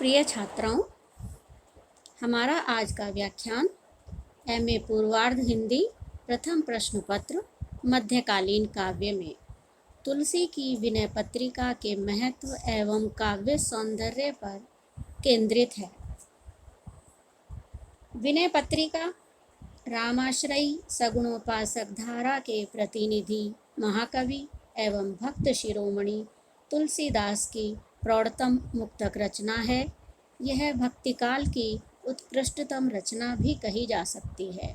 प्रिय छात्राओं, हमारा आज का व्याख्यान एमए पूर्वार्ध हिंदी प्रथम प्रश्न पत्र मध्यकालीन काव्य में तुलसी की विनय पत्रिका के महत्व एवं काव्य सौंदर्य पर केंद्रित है। विनय पत्रिका रामाश्रयी सगुणोपासक धारा के प्रतिनिधि महाकवि एवं भक्त शिरोमणि तुलसीदास की प्रौढ़तम मुक्तक रचना है। यह भक्तिकाल की उत्कृष्टतम रचना भी कही जा सकती है।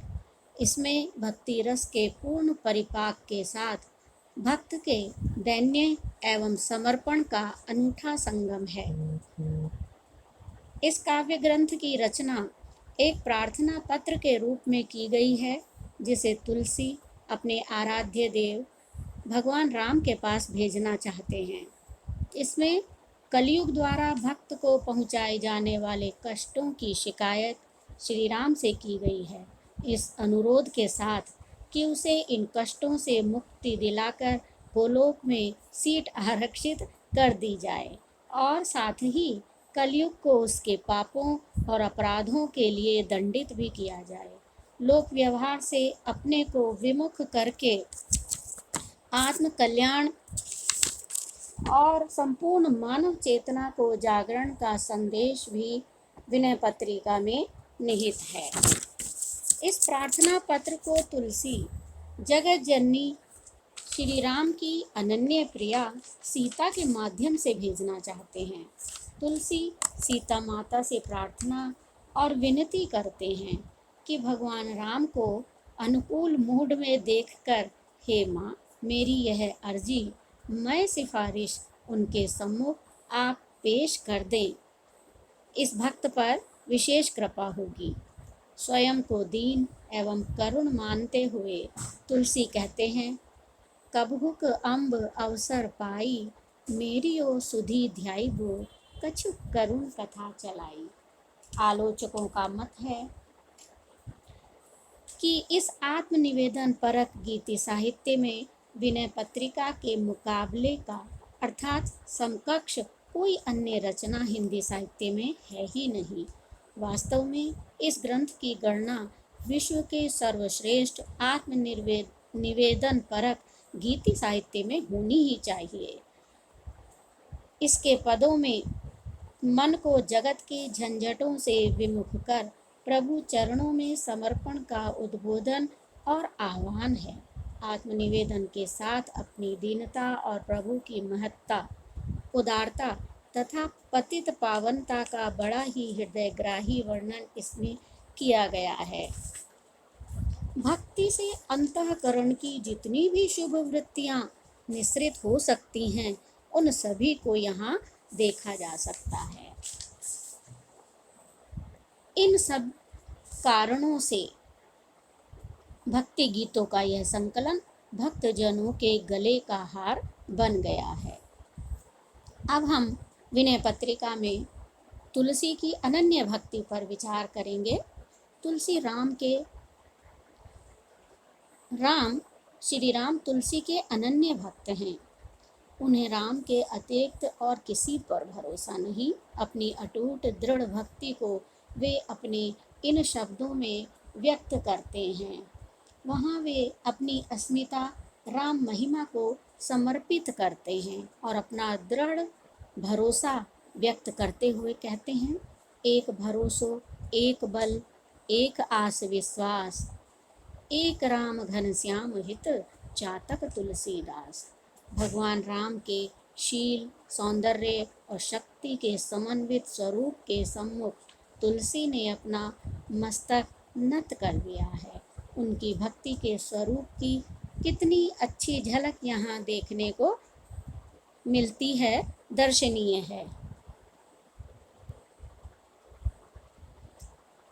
इसमें भक्ति रस के पूर्ण परिपाक के साथ भक्त के दैन्य एवं समर्पण का अनूठा संगम है। इस काव्य ग्रंथ की रचना एक प्रार्थना पत्र के रूप में की गई है, जिसे तुलसी अपने आराध्य देव भगवान राम के पास भेजना चाहते हैं। इसमें कलयुग द्वारा भक्त को पहुंचाए जाने वाले कष्टों की शिकायत श्री राम से की गई है, इस अनुरोध के साथ कि उसे इन कष्टों से मुक्ति दिलाकर गोलोक में सीट आरक्षित कर दी जाए और साथ ही कलयुग को उसके पापों और अपराधों के लिए दंडित भी किया जाए। लोक व्यवहार से अपने को विमुख करके आत्म कल्याण और संपूर्ण मानव चेतना को जागरण का संदेश भी विनय पत्रिका में निहित है। इस प्रार्थना पत्र को तुलसी जगत जननी श्री राम की अनन्य प्रिया सीता के माध्यम से भेजना चाहते हैं। तुलसी सीता माता से प्रार्थना और विनती करते हैं कि भगवान राम को अनुकूल मूड में देखकर, हे माँ, मेरी यह अर्जी मैं सिफारिश उनके सम्मुख आप पेश कर दें। इस भक्त पर विशेष कृपा होगी। स्वयं को दीन एवं करुण मानते हुए तुलसी कहते हैं, कबहुक अम्ब अवसर पाई, मेरी ओ सुधी ध्याई बो, कछु करुण कथा चलाई। आलोचकों का मत है कि इस आत्मनिवेदन परक गीति साहित्य में विनय पत्रिका के मुकाबले का अर्थात समकक्ष कोई अन्य रचना हिंदी साहित्य में है ही नहीं। वास्तव में इस ग्रंथ की गणना विश्व के सर्वश्रेष्ठ आत्मनिवेदन परक गीति साहित्य में होनी ही चाहिए। इसके पदों में मन को जगत के झंझटों से विमुख कर प्रभु चरणों में समर्पण का उद्बोधन और आह्वान है। आत्मनिवेदन के साथ अपनी दीनता और प्रभु की महत्ता, उदारता तथा पतित पावनता का बड़ा ही हृदयग्राही वर्णन इसमें किया गया है। भक्ति से अंतःकरण की जितनी भी शुभ वृत्तियां निःसृत हो सकती हैं, उन सभी को यहाँ देखा जा सकता है। इन सब कारणों से भक्ति गीतों का यह संकलन भक्तजनों के गले का हार बन गया है। अब हम विनय पत्रिका में तुलसी की अनन्य भक्ति पर विचार करेंगे। तुलसी श्री राम तुलसी के अनन्य भक्त हैं। उन्हें राम के अतिरिक्त और किसी पर भरोसा नहीं। अपनी अटूट दृढ़ भक्ति को वे अपने इन शब्दों में व्यक्त करते हैं। वहाँ वे अपनी अस्मिता राम महिमा को समर्पित करते हैं और अपना दृढ़ भरोसा व्यक्त करते हुए कहते हैं, एक भरोसो, एक बल, एक आस विश्वास, एक राम घनश्याम हित, चातक तुलसीदास। भगवान राम के शील, सौंदर्य और शक्ति के समन्वित स्वरूप के सम्मुख तुलसी ने अपना मस्तक नत कर दिया है। उनकी भक्ति के स्वरूप की कितनी अच्छी झलक यहाँ देखने को मिलती है, दर्शनीय है।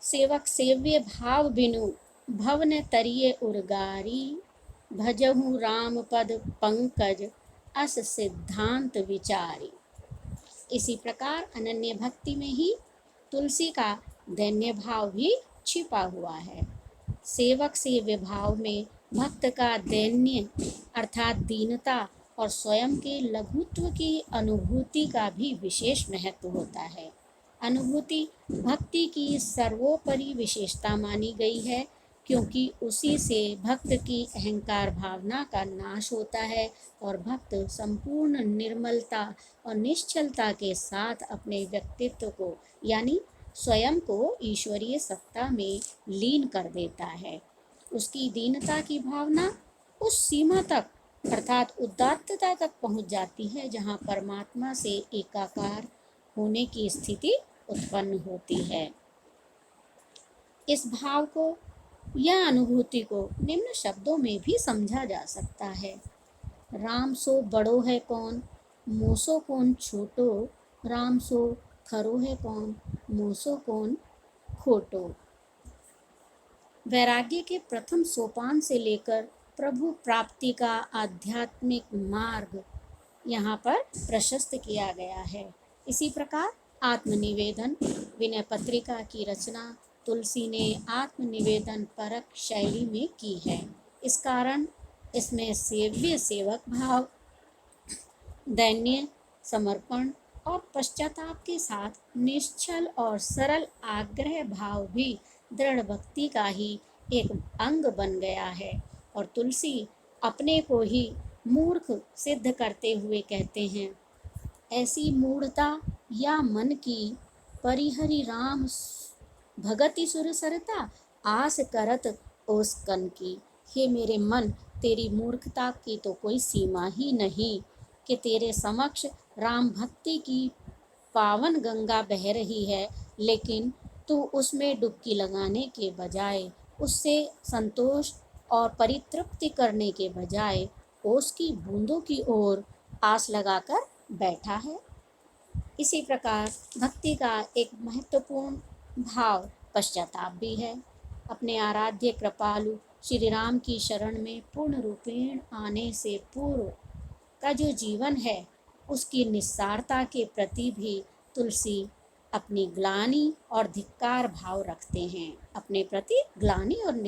सेवक सेव्य भाव बिनु भवन तरिये उर्गारी, भजहु राम पद पंकज अस सिद्धांत विचारी। इसी प्रकार अनन्य भक्ति में ही तुलसी का दैन्य भाव भी छिपा हुआ है। सेवक सेव्य भाव में भक्त का दैन्य अर्थात दीनता और स्वयं के लघुत्व की अनुभूति का भी विशेष महत्व होता है। अनुभूति भक्ति की सर्वोपरि विशेषता मानी गई है, क्योंकि उसी से भक्त की अहंकार भावना का नाश होता है और भक्त संपूर्ण निर्मलता और निश्चलता के साथ अपने व्यक्तित्व को यानी स्वयं को ईश्वरीय सत्ता में लीन कर देता है। उसकी दीनता की भावना उस सीमा तक अर्थात उदात्तता तक पहुंच जाती है जहां परमात्मा से एकाकार होने की स्थिति उत्पन्न होती है। इस भाव को या अनुभूति को निम्न शब्दों में भी समझा जा सकता है। राम सो बड़ो है कौन, मोसो कौन छोटो, राम सो खरो है कौन, मोसो कौन खोटो। वैराग्य के प्रथम सोपान से लेकर प्रभु प्राप्ति का आध्यात्मिक मार्ग यहाँ पर प्रशस्त किया गया है। इसी प्रकार आत्मनिवेदन विनय पत्रिका की रचना तुलसी ने आत्मनिवेदन परक शैली में की है। इस कारण इसमें सेव्य सेवक भाव, दैन्य समर्पण और पश्चाताप के साथ निश्चल और सरल आग्रह भाव भी दृढ़ भक्ति का ही एक अंग बन गया है। और तुलसी अपने को ही मूर्ख सिद्ध करते हुए कहते हैं, ऐसी मूढ़ता या मन की परिहरि राम भगति सुर सरता, आस करत ओस कन की। हे मेरे मन, तेरी मूर्खता की तो कोई सीमा ही नहीं कि तेरे समक्ष राम भक्ति की पावन गंगा बह रही है, लेकिन तू उसमें डुबकी लगाने के बजाय, उससे संतोष और परितृप्ति करने के बजाय ओस की बूंदों की ओर आस लगाकर बैठा है। इसी प्रकार भक्ति का एक महत्वपूर्ण भाव पश्चाताप भी है। अपने आराध्य कृपालु श्री राम की शरण में पूर्ण रूपेण आने से पूर्व का जो जीवन है, उसकी निस्सारता के प्रति भी तुलसी अपनी ग्लानि और धिक्कार भाव रखते हैं। अपने प्रति ग्लानि और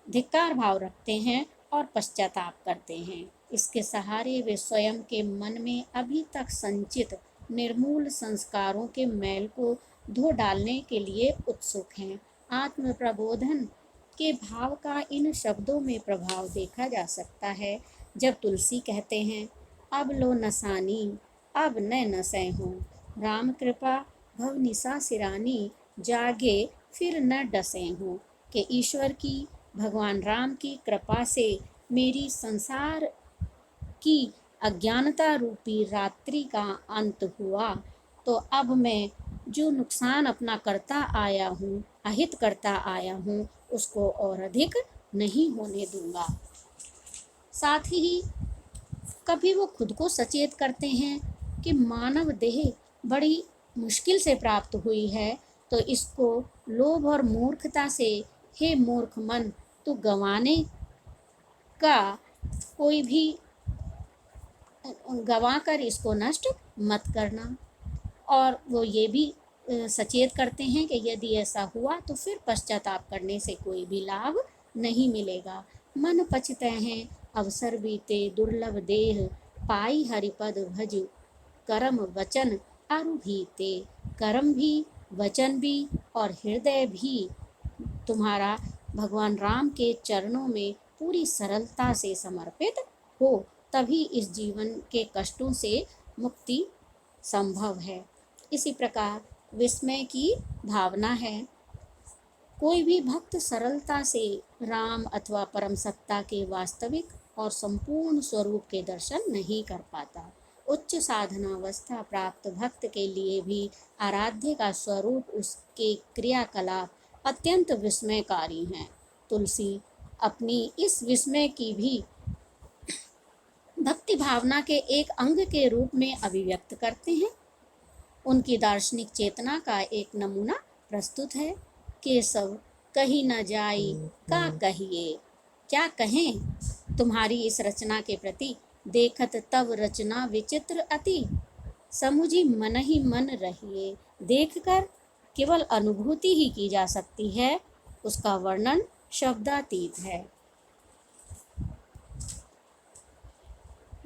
धिक्कार भाव रखते हैं और पश्चाताप करते हैं। इसके सहारे वे स्वयं के मन में अभी तक संचित निर्मूल संस्कारों के मैल को धो डालने के लिए उत्सुक हैं। आत्म प्रबोधन के भाव का इन शब्दों में प्रभाव देखा जा सकता है, जब तुलसी कहते हैं, अब लो नसानी अब न नसै हूँ, राम कृपा भव निशा सिरानी, जागे फिर न डसे हूँ। कि ईश्वर की भगवान राम की कृपा से मेरी संसार की अज्ञानता रूपी रात्रि का अंत हुआ, तो अब मैं जो नुकसान अपना करता आया हूँ, अहित करता आया हूँ, उसको और अधिक नहीं होने दूंगा। साथ ही कभी वो खुद को सचेत करते हैं कि मानव देह बड़ी मुश्किल से प्राप्त हुई है, तो इसको लोभ और मूर्खता से, हे मूर्ख मन, तू गंवाने का कोई भी गंवा कर इसको नष्ट मत करना। और वो ये भी सचेत करते हैं कि यदि ऐसा हुआ तो फिर पश्चाताप करने से कोई भी लाभ नहीं मिलेगा। मन पछते हैं अवसर बीते दुर्लभ देह, पाई हरिपद भज कर्म वचन अरुभीते। कर्म भी, वचन भी और हृदय भी तुम्हारा भगवान राम के चरणों में पूरी सरलता से समर्पित हो, तभी इस जीवन के कष्टों से मुक्ति संभव है। इसी प्रकार विस्मय की भावना है। कोई भी भक्त सरलता से राम अथवा परम सत्ता के वास्तविक और संपूर्ण स्वरूप के दर्शन नहीं कर पाता। उच्च साधनावस्था प्राप्त भक्त के लिए भी आराध्य का स्वरूप, उसके क्रियाकलाप अत्यंत विस्मयकारी हैं। तुलसी अपनी इस विस्मय की भी भक्ति भावना के एक अंग के रूप में अभिव्यक्त करते हैं। उनकी दार्शनिक चेतना का एक नमूना प्रस्तुत है। केशव कही न जाई का कहिए, क्या कहें तुम्हारी इस रचना के प्रति, देखत तब रचना विचित्र अति, समुझी मन ही मन रहिए। देखकर केवल अनुभूति ही की जा सकती है, उसका वर्णन शब्दातीत है।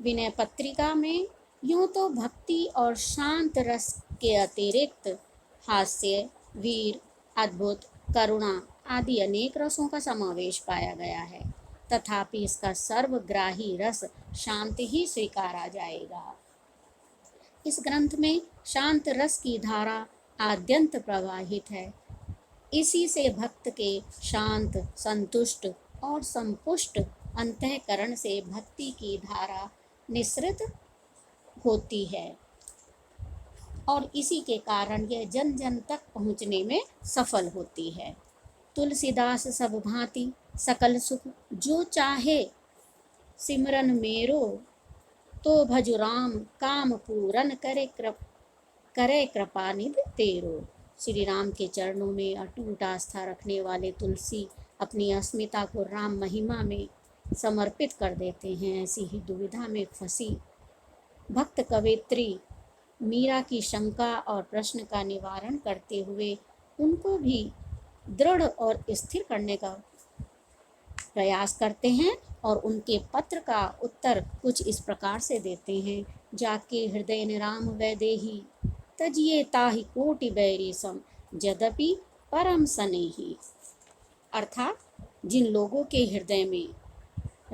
विनय पत्रिका में यूं तो भक्ति और शांत रस के अतिरिक्त हास्य, वीर, अद्भुत, करुणा आदि अनेक रसों का समावेश पाया गया है। तथापि इसका सर्वग्राही रस शांत ही स्वीकारा जाएगा। इस ग्रंथ में शांत रस की धारा आद्यंत प्रवाहित है। इसी से भक्त के शांत, संतुष्ट और संपुष्ट अंतःकरण से भक्ति की धारा निसृत होती है और इसी के कारण यह जन जन तक पहुँचने में सफल होती है। तुलसीदास सब भांति सकल सुख जो चाहे सिमरन मेरो, तो भजु राम काम पूरन करे कृपा निधि तेरो। श्री राम के चरणों में अटूट आस्था रखने वाले तुलसी अपनी अस्मिता को राम महिमा में समर्पित कर देते हैं। ऐसी ही दुविधा में फंसी भक्त कवयित्री मीरा की शंका और प्रश्न का निवारण करते हुए उनको भी दृढ़ और स्थिर करने का प्रयास करते हैं और उनके पत्र का उत्तर कुछ इस प्रकार से देते हैं। जाके हृदय निराम वैदेही, तजिए ताहि कोटि बैरी सम, यद्यपि परम सनेही। अर्थात जिन लोगों के हृदय में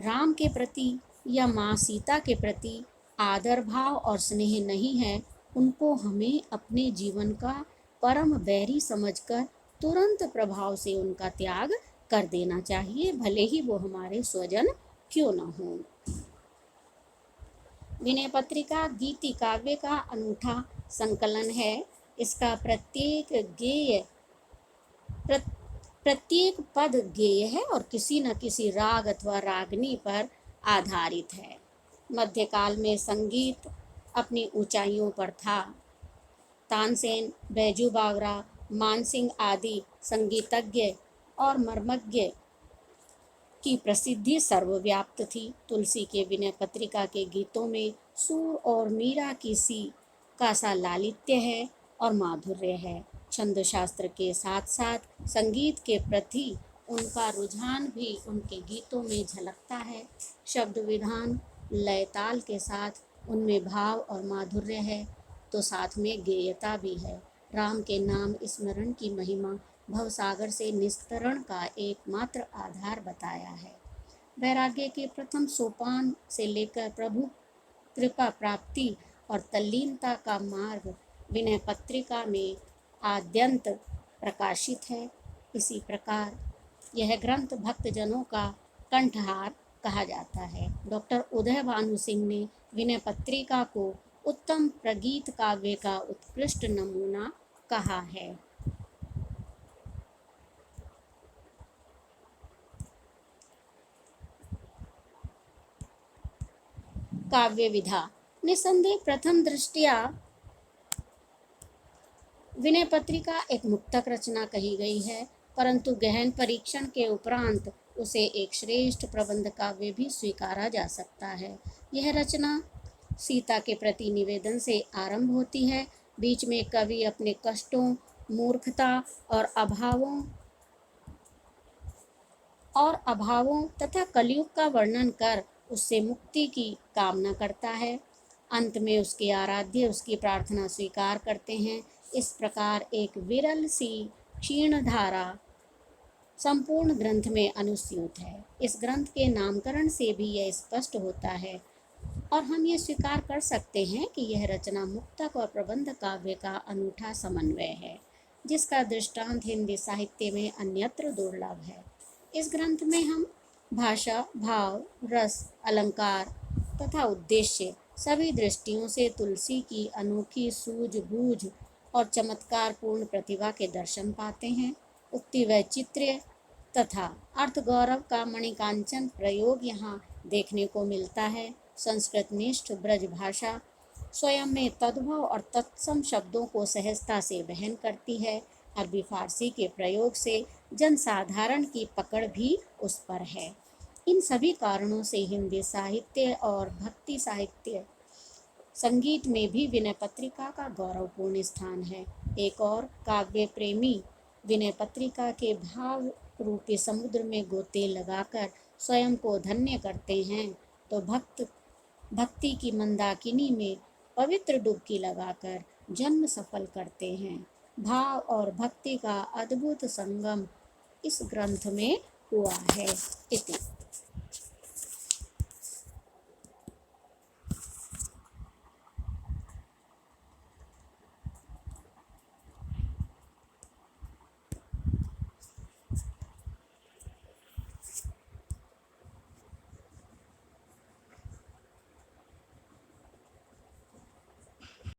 राम के प्रति या माँ सीता के प्रति आदर भाव और स्नेह नहीं है, उनको हमें अपने जीवन का परम बैरी समझकर तुरंत प्रभाव से उनका त्याग कर देना चाहिए, भले ही वो हमारे स्वजन क्यों न हो। विनय पत्रिका गीति काव्य का अनूठा संकलन है। इसका प्रत्येक पद गेय है और किसी न किसी राग अथवा रागनी पर आधारित है। मध्यकाल में संगीत अपनी ऊंचाइयों पर था। तानसेन, बैजू बावरा, मानसिंह आदि संगीतज्ञ और मर्मज्ञ की प्रसिद्धि सर्वव्याप्त थी। तुलसी के विनय पत्रिका के गीतों में सुर और मीरा की सी का सा लालित्य है और माधुर्य है। छंद शास्त्र के साथ साथ संगीत के प्रति उनका रुझान भी उनके गीतों में झलकता है। शब्द विधान लय ताल के साथ उनमें भाव और माधुर्य है, तो साथ में गेयता भी है। राम के नाम स्मरण की महिमा भवसागर से निस्तरण का एकमात्र आधार बताया है। वैराग्य के प्रथम सोपान से लेकर प्रभु कृपा प्राप्ति और तल्लीनता का मार्ग विनय पत्रिका में आद्यंत प्रकाशित है। इसी प्रकार यह ग्रंथ भक्तजनों का कंठहार कहा जाता है। डॉक्टर उदय भानु सिंह ने विनय पत्रिका को उत्तम प्रगीत काव्य का उत्कृष्ट नमूना कहा है। काव्य विधा निसंदेह प्रथम दृष्टया विनय पत्रिका एक मुक्तक रचना कही गई है, परंतु गहन परीक्षण के उपरांत उसे एक श्रेष्ठ प्रबंध काव्य भी स्वीकारा जा सकता है। यह रचना सीता के प्रति निवेदन से आरंभ होती है। बीच में कवि अपने कष्टों, मूर्खता और अभावों तथा कलयुग का वर्णन कर उससे मुक्ति की कामना करता है। अंत में उसके आराध्य उसकी प्रार्थना स्वीकार करते हैं। इस प्रकार एक विरल सी क्षीण धारा संपूर्ण ग्रंथ में अनुस्यूत है। इस ग्रंथ के नामकरण से भी यह स्पष्ट होता है और हम ये स्वीकार कर सकते हैं कि यह रचना मुक्तक और प्रबंध काव्य का अनूठा समन्वय है, जिसका दृष्टांत हिंदी साहित्य में अन्यत्र दुर्लभ है। इस ग्रंथ में हम भाषा, भाव, रस, अलंकार तथा उद्देश्य सभी दृष्टियों से तुलसी की अनोखी सूझबूझ और चमत्कारपूर्ण प्रतिभा के दर्शन पाते हैं। उक्ति वैचित्र्य तथा अर्थ गौरव का मणिकांचन प्रयोग यहाँ देखने को मिलता है। संस्कृत निष्ठ ब्रज भाषा स्वयं में तद्भव और तत्सम शब्दों को सहजता से वहन करती है। अरबी फारसी के प्रयोग से जनसाधारण की पकड़ भी उस पर है। इन सभी कारणों से हिंदी साहित्य और भक्ति साहित्य संगीत में भी विनय पत्रिका का गौरवपूर्ण स्थान है। एक और काव्य प्रेमी विनय पत्रिका के भाव रूपी समुद्र में गोते लगाकर स्वयं को धन्य करते हैं, तो भक्ति की मंदाकिनी में पवित्र डुबकी लगाकर जन्म सफल करते हैं। भाव और भक्ति का अद्भुत संगम इस ग्रंथ में हुआ है। इति।